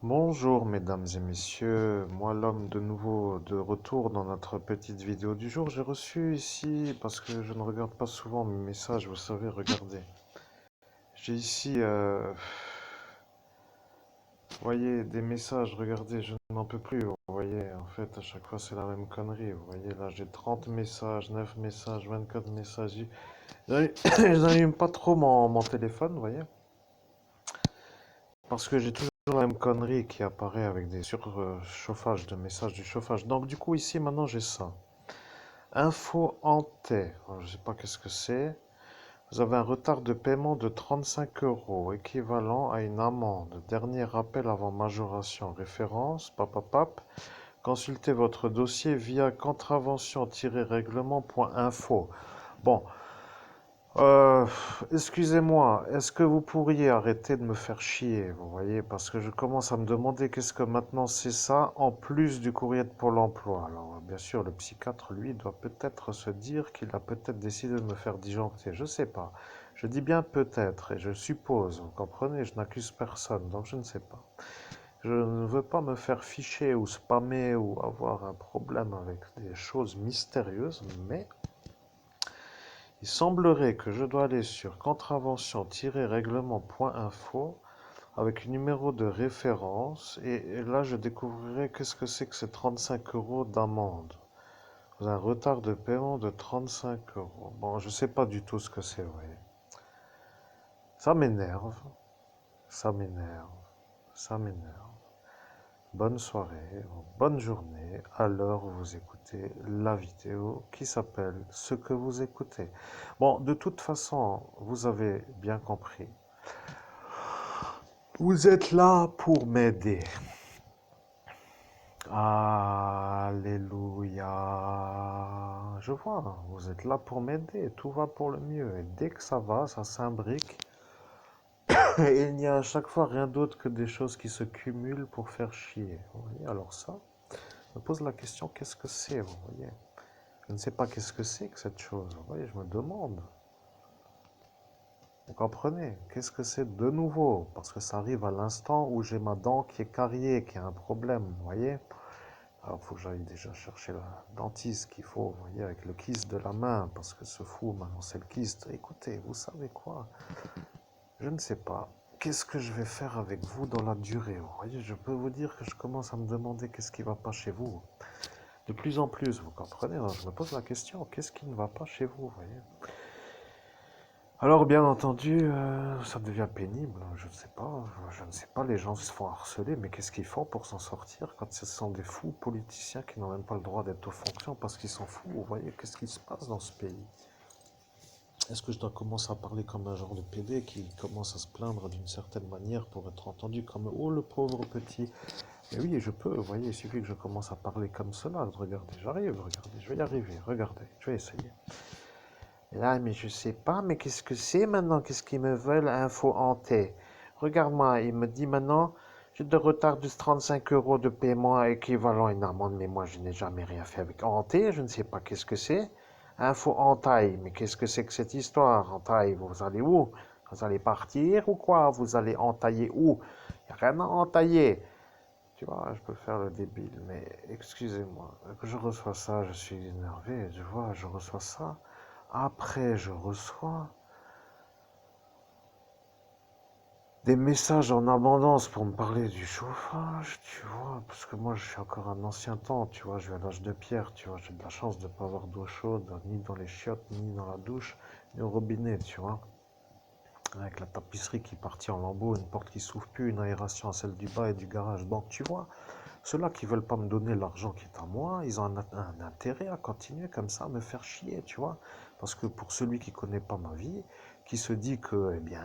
Bonjour mesdames et messieurs, moi l'homme de nouveau de retour dans notre petite vidéo du jour. J'ai reçu ici, parce que je ne regarde pas souvent mes messages, vous savez, regardez. J'ai ici, vous voyez, des messages, regardez, je n'en peux plus, vous voyez, en fait à chaque fois c'est la même connerie, vous voyez, là j'ai 30 messages, 9 messages, 24 messages. Je n'allume pas trop mon téléphone, vous voyez, parce que j'ai toujours la même connerie qui apparaît avec des surchauffages de messages du chauffage. Donc du coup ici maintenant j'ai ça. Info en tête. Alors, je ne sais pas qu'est-ce que c'est. Vous avez un retard de paiement de 35 euros, équivalent à une amende. Dernier rappel avant majoration. Référence, papapap. Consultez votre dossier via contravention-règlement.info. Bon, euh, excusez-moi, est-ce que vous pourriez arrêter de me faire chier, vous voyez, parce que je commence à me demander qu'est-ce que maintenant c'est ça, en plus du courrier de Pôle emploi. Alors, bien sûr, le psychiatre, lui, doit peut-être se dire qu'il a peut-être décidé de me faire disjoncter, je sais pas. Je dis bien peut-être, et je suppose, vous comprenez, je n'accuse personne, donc je ne sais pas. Je ne veux pas me faire ficher ou spammer ou avoir un problème avec des choses mystérieuses, mais il semblerait que je dois aller sur contravention-règlement.info avec un numéro de référence et là je découvrirai qu'est-ce que c'est que ces 35 euros d'amende. Un retard de paiement de 35 euros. Bon, je ne sais pas du tout ce que c'est, vous voyez. Ça m'énerve, ça m'énerve, ça m'énerve. Bonne soirée, bonne journée à l'heure où vous écoutez la vidéo qui s'appelle Ce que vous écoutez. Bon, de toute façon, vous avez bien compris. Vous êtes là pour m'aider. Alléluia. Je vois, vous êtes là pour m'aider. Tout va pour le mieux. Et dès que ça va, ça s'imbrique. Et il n'y a à chaque fois rien d'autre que des choses qui se cumulent pour faire chier. Vous voyez, alors ça, je me pose la question, qu'est-ce que c'est, vous voyez? Je ne sais pas qu'est-ce que c'est que cette chose. Vous voyez, je me demande. Vous comprenez? Qu'est-ce que c'est de nouveau? Parce que ça arrive à l'instant où j'ai ma dent qui est carriée, qui a un problème, vous voyez? Alors, il faut que j'aille déjà chercher la dentiste qu'il faut, vous voyez, avec le kyste de la main, parce que ce fou m'a lancé le kyste. Écoutez, vous savez quoi? Je ne sais pas. Qu'est-ce que je vais faire avec vous dans la durée? Vous voyez, je peux vous dire que je commence à me demander qu'est-ce qui ne va pas chez vous. De plus en plus, vous comprenez? Alors, je me pose la question, qu'est-ce qui ne va pas chez vous, vous voyez? Alors, bien entendu, ça devient pénible, je ne sais pas, les gens se font harceler, mais qu'est-ce qu'ils font pour s'en sortir quand ce sont des fous politiciens qui n'ont même pas le droit d'être aux fonctions parce qu'ils sont fous, vous voyez, qu'est-ce qui se passe dans ce pays? Est-ce que je dois commencer à parler comme un genre de PD qui commence à se plaindre d'une certaine manière pour être entendu comme «Oh, le pauvre petit». Mais oui, je peux, vous voyez, il suffit que je commence à parler comme cela. Regardez, j'arrive, regardez, je vais y arriver, regardez, je vais essayer. Là, mais je sais pas, mais qu'est-ce que c'est maintenant? Qu'est-ce qu'ils me veulent? Info hanté. Regarde-moi, il me dit maintenant, j'ai de retard de 35 euros de paiement équivalent à une amende, mais moi je n'ai jamais rien fait avec hanté, je ne sais pas qu'est-ce que c'est. Info entaille, mais qu'est-ce que c'est que cette histoire? Entaille, vous allez où? Vous allez partir ou quoi? Vous allez entailler où? Il n'y a rien à entailler. Tu vois, je peux faire le débile, mais excusez-moi, que je reçois ça, je suis énervé, tu vois, je reçois ça. Après, je reçois des messages en abondance pour me parler du chauffage, tu vois, parce que moi, je suis encore un ancien temps, tu vois, je vais à l'âge de pierre, tu vois, j'ai de la chance de ne pas avoir d'eau chaude, ni dans les chiottes, ni dans la douche, ni au robinet, tu vois. Avec la tapisserie qui partit en lambeaux, une porte qui s'ouvre plus, une aération à celle du bas et du garage. Donc, tu vois, ceux-là qui veulent pas me donner l'argent qui est à moi, ils ont un intérêt à continuer comme ça, à me faire chier, tu vois. Parce que pour celui qui connaît pas ma vie, qui se dit que, eh bien,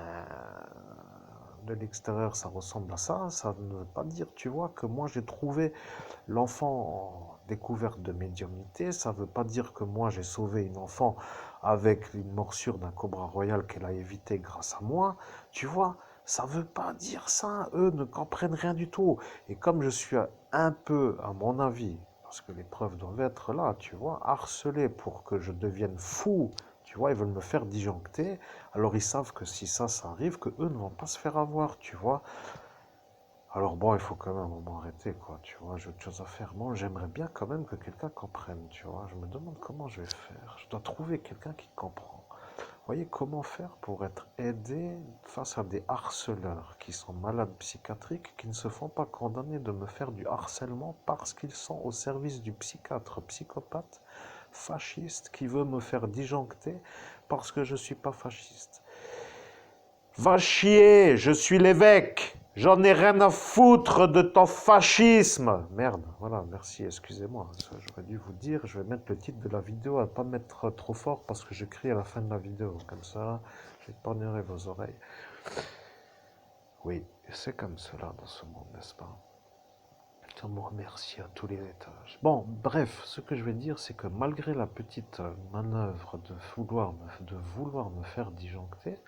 de l'extérieur ça ressemble à ça ne veut pas dire, tu vois, que moi j'ai trouvé l'enfant en découverte de médiumnité, ça ne veut pas dire que moi j'ai sauvé une enfant avec une morsure d'un cobra royal qu'elle a évité grâce à moi, tu vois, ça ne veut pas dire ça, eux ne comprennent rien du tout. Et comme je suis un peu, à mon avis, parce que les preuves doivent être là, tu vois, harcelé pour que je devienne fou, tu vois, ils veulent me faire disjoncter, alors ils savent que si ça arrive, que eux ne vont pas se faire avoir, tu vois. Alors bon, il faut quand même un moment arrêter, quoi, tu vois, j'ai autre chose à faire. Moi, j'aimerais bien quand même que quelqu'un comprenne, tu vois. Je me demande comment je vais faire. Je dois trouver quelqu'un qui comprend. Vous voyez, comment faire pour être aidé face à des harceleurs qui sont malades psychiatriques, qui ne se font pas condamner de me faire du harcèlement parce qu'ils sont au service du psychiatre, psychopathe, fasciste, qui veut me faire disjoncter parce que je ne suis pas fasciste. Va chier, je suis l'évêque. J'en ai rien à foutre de ton fascisme. Merde, voilà, merci, excusez-moi. J'aurais dû vous dire, je vais mettre le titre de la vidéo, à ne pas mettre trop fort parce que je crie à la fin de la vidéo. Comme ça, j'épargnerai vos oreilles. Oui, c'est comme cela dans ce monde, n'est-ce pas? Je vous remercie à tous les étages. Bon, bref, ce que je vais dire, c'est que malgré la petite manœuvre de vouloir me faire disjoncter,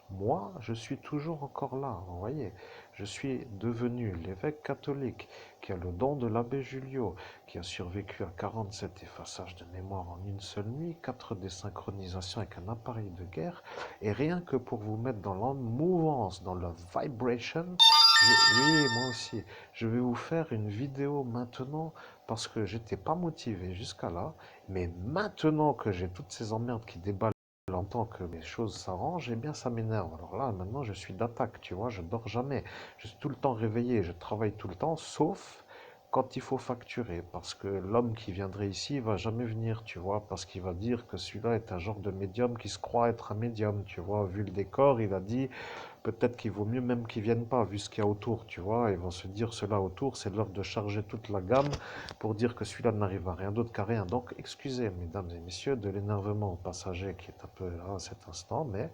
moi, je suis toujours encore là, vous voyez. Je suis devenu l'évêque catholique qui a le don de l'abbé Julio, qui a survécu à 47 effaçages de mémoire en une seule nuit, 4 désynchronisations avec un appareil de guerre, et rien que pour vous mettre dans la mouvance, dans la vibration, oui, moi aussi, je vais vous faire une vidéo maintenant parce que j'étais pas motivé jusqu'à là, mais maintenant que j'ai toutes ces emmerdes qui déballent longtemps que mes choses s'arrangent, eh bien ça m'énerve. Alors là, maintenant, je suis d'attaque, tu vois, je dors jamais. Je suis tout le temps réveillé, je travaille tout le temps, sauf quand il faut facturer, parce que l'homme qui viendrait ici, il va jamais venir, tu vois, parce qu'il va dire que celui-là est un genre de médium qui se croit être un médium, tu vois. Vu le décor, il a dit, peut-être qu'il vaut mieux même qu'ils viennent pas, vu ce qu'il y a autour, tu vois. Ils vont se dire, cela autour, c'est l'heure de charger toute la gamme pour dire que celui-là n'arrive à rien d'autre qu'à rien. Donc, excusez, mesdames et messieurs, de l'énervement passager qui est un peu là à cet instant, mais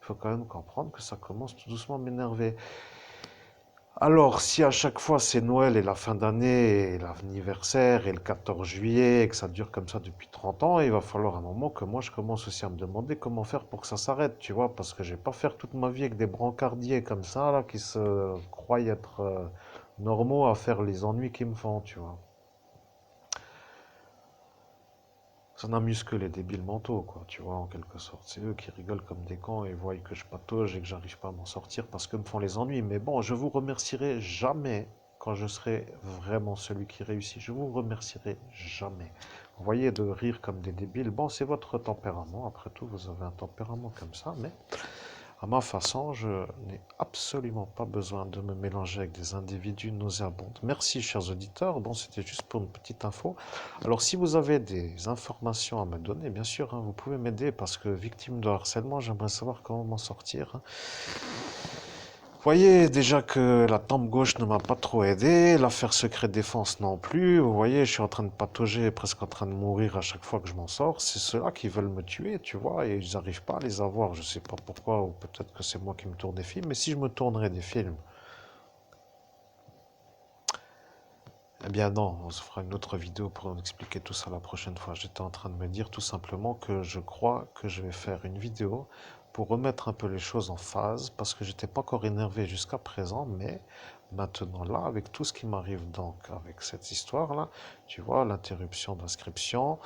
il faut quand même comprendre que ça commence tout doucement à m'énerver. Alors, si à chaque fois c'est Noël et la fin d'année et l'anniversaire et le 14 juillet et que ça dure comme ça depuis 30 ans, il va falloir un moment que moi je commence aussi à me demander comment faire pour que ça s'arrête, tu vois, parce que je vais pas faire toute ma vie avec des brancardiers comme ça, là, qui se croient être normaux à faire les ennuis qu'ils me font, tu vois. Ça n'amuse que les débiles mentaux, quoi, tu vois, en quelque sorte. C'est eux qui rigolent comme des cons et voient que je patauge et que j'arrive pas à m'en sortir parce que me font les ennuis. Mais bon, je vous remercierai jamais quand je serai vraiment celui qui réussit. Je vous remercierai jamais. Vous voyez, de rire comme des débiles. Bon, c'est votre tempérament. Après tout, vous avez un tempérament comme ça, mais à ma façon, je n'ai absolument pas besoin de me mélanger avec des individus nauséabonds. Merci, chers auditeurs. Bon, c'était juste pour une petite info. Alors, si vous avez des informations à me donner, bien sûr, hein, vous pouvez m'aider parce que victime de harcèlement, j'aimerais savoir comment m'en sortir, hein. Vous voyez déjà que la tempe gauche ne m'a pas trop aidé, l'affaire secret défense non plus. Vous voyez, je suis en train de patauger, presque en train de mourir à chaque fois que je m'en sors. C'est ceux-là qui veulent me tuer, tu vois, et ils n'arrivent pas à les avoir. Je sais pas pourquoi, ou peut-être que c'est moi qui me tourne des films, mais si je me tournerais des films, eh bien non, on se fera une autre vidéo pour en expliquer tout ça la prochaine fois. J'étais en train de me dire tout simplement que je crois que je vais faire une vidéo pour remettre un peu les choses en phase, parce que j'étais pas encore énervé jusqu'à présent, mais maintenant là, avec tout ce qui m'arrive donc avec cette histoire-là, tu vois, l'interruption d'inscription,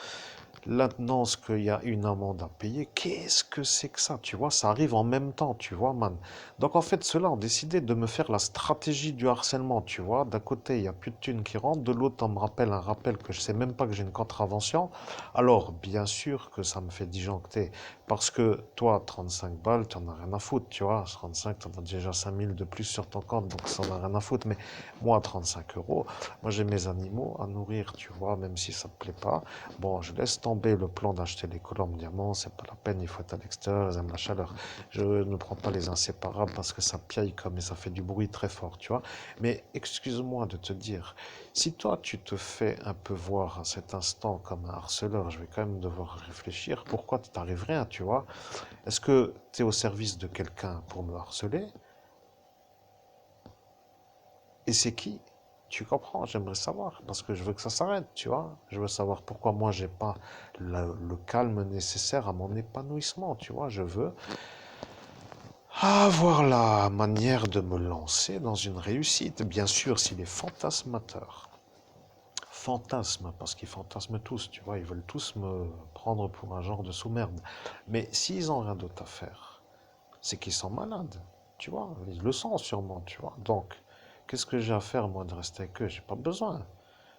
l'annonce qu'il y a une amende à payer, qu'est-ce que c'est que ça? Tu vois, ça arrive en même temps, tu vois, man. Donc en fait, ceux-là ont décidé de me faire la stratégie du harcèlement, tu vois. D'un côté, il n'y a plus de thunes qui rentrent, de l'autre, on me rappelle un rappel que je sais même pas que j'ai une contravention. Alors, bien sûr que ça me fait disjoncter, parce que toi, 35 balles, tu n'en as rien à foutre, tu vois. 35, tu en as déjà 5000 de plus sur ton compte, donc ça n'en a rien à foutre. Mais moi, 35 euros, moi j'ai mes animaux à nourrir, tu vois, même si ça ne me plaît pas. Bon, je laisse tomber le plan d'acheter les colombes diamants, c'est pas la peine, il faut être à l'extérieur, ils aiment la chaleur. Je ne prends pas les inséparables parce que ça piaille comme et ça fait du bruit très fort, tu vois. Mais excuse-moi de te dire, si toi tu te fais un peu voir à cet instant comme un harceleur, je vais quand même devoir réfléchir, pourquoi tu t'arrives rien, tu vois. Est-ce que tu es au service de quelqu'un pour me harceler? Et c'est qui? Tu comprends? J'aimerais savoir parce que je veux que ça s'arrête, tu vois. Je veux savoir pourquoi moi j'ai pas le calme nécessaire à mon épanouissement, tu vois. Je veux avoir la manière de me lancer dans une réussite. Bien sûr, s'il est fantasmateur. Fantasme, parce qu'ils fantasment tous, tu vois. Ils veulent tous me prendre pour un genre de sous-merde. Mais s'ils ont rien d'autre à faire, c'est qu'ils sont malades, tu vois. Ils le sont sûrement, tu vois. Donc, qu'est-ce que j'ai à faire, moi, de rester avec eux? J'ai pas besoin.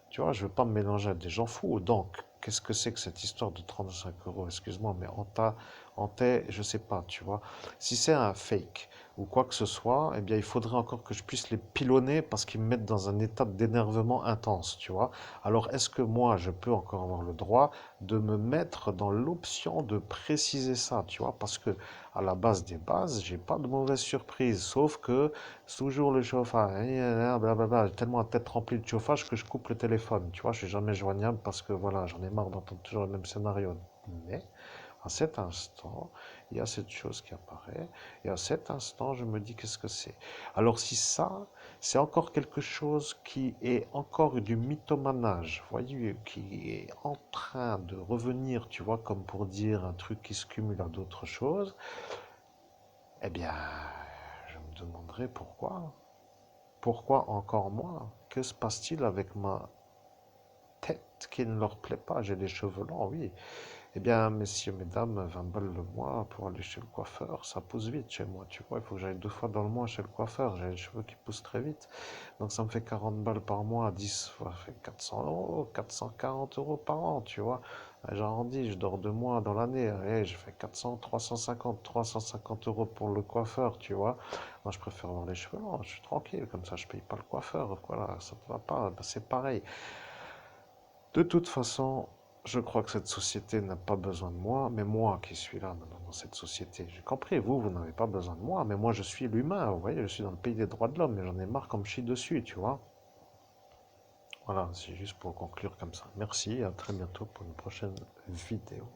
Tu vois, je veux pas me mélanger à des gens fous. Donc, qu'est-ce que c'est que cette histoire de 35 euros? Excuse-moi, mais en t'es, je sais pas, tu vois. Si c'est un fake ou quoi que ce soit, eh bien, il faudrait encore que je puisse les pilonner parce qu'ils me mettent dans un état d'énervement intense, tu vois. Alors, est-ce que moi, je peux encore avoir le droit de me mettre dans l'option de préciser ça, tu vois? Parce que, à la base des bases, j'ai pas de mauvaise surprise, sauf que c'est toujours le chauffage, blablabla. J'ai tellement la tête remplie de chauffage que je coupe le téléphone. Tu vois, je suis jamais joignable parce que voilà, j'en ai marre d'entendre toujours le même scénario. Mais à cet instant, il y a cette chose qui apparaît. Et à cet instant, je me dis qu'est-ce que c'est. Alors si ça, c'est encore quelque chose qui est encore du mythomanage, voyez, qui est en train de revenir, tu vois, comme pour dire un truc qui se cumule à d'autres choses, eh bien, je me demanderai pourquoi. Pourquoi encore moi? Que se passe-t-il avec ma tête qui ne leur plaît pas? J'ai les cheveux longs, oui. Eh bien, messieurs, mesdames, 20 balles le mois pour aller chez le coiffeur, ça pousse vite chez moi, tu vois. Il faut que j'aille 2 fois dans le mois chez le coiffeur. J'ai les cheveux qui poussent très vite. Donc, ça me fait 40 balles par mois, 10 fois, ça fait 400 euros, 440 euros par an, tu vois. J'arrondis, je dors 2 mois dans l'année. Et je fais 400, 350 euros pour le coiffeur, tu vois. Moi, je préfère avoir les cheveux longs, je suis tranquille, comme ça, je paye pas le coiffeur. Voilà, ça ne va pas, ben, c'est pareil. De toute façon, je crois que cette société n'a pas besoin de moi, mais moi qui suis là maintenant dans cette société. J'ai compris, vous n'avez pas besoin de moi, mais moi je suis l'humain, vous voyez, je suis dans le pays des droits de l'homme, mais j'en ai marre qu'on me chie dessus, tu vois. Voilà, c'est juste pour conclure comme ça. Merci, à très bientôt pour une prochaine vidéo.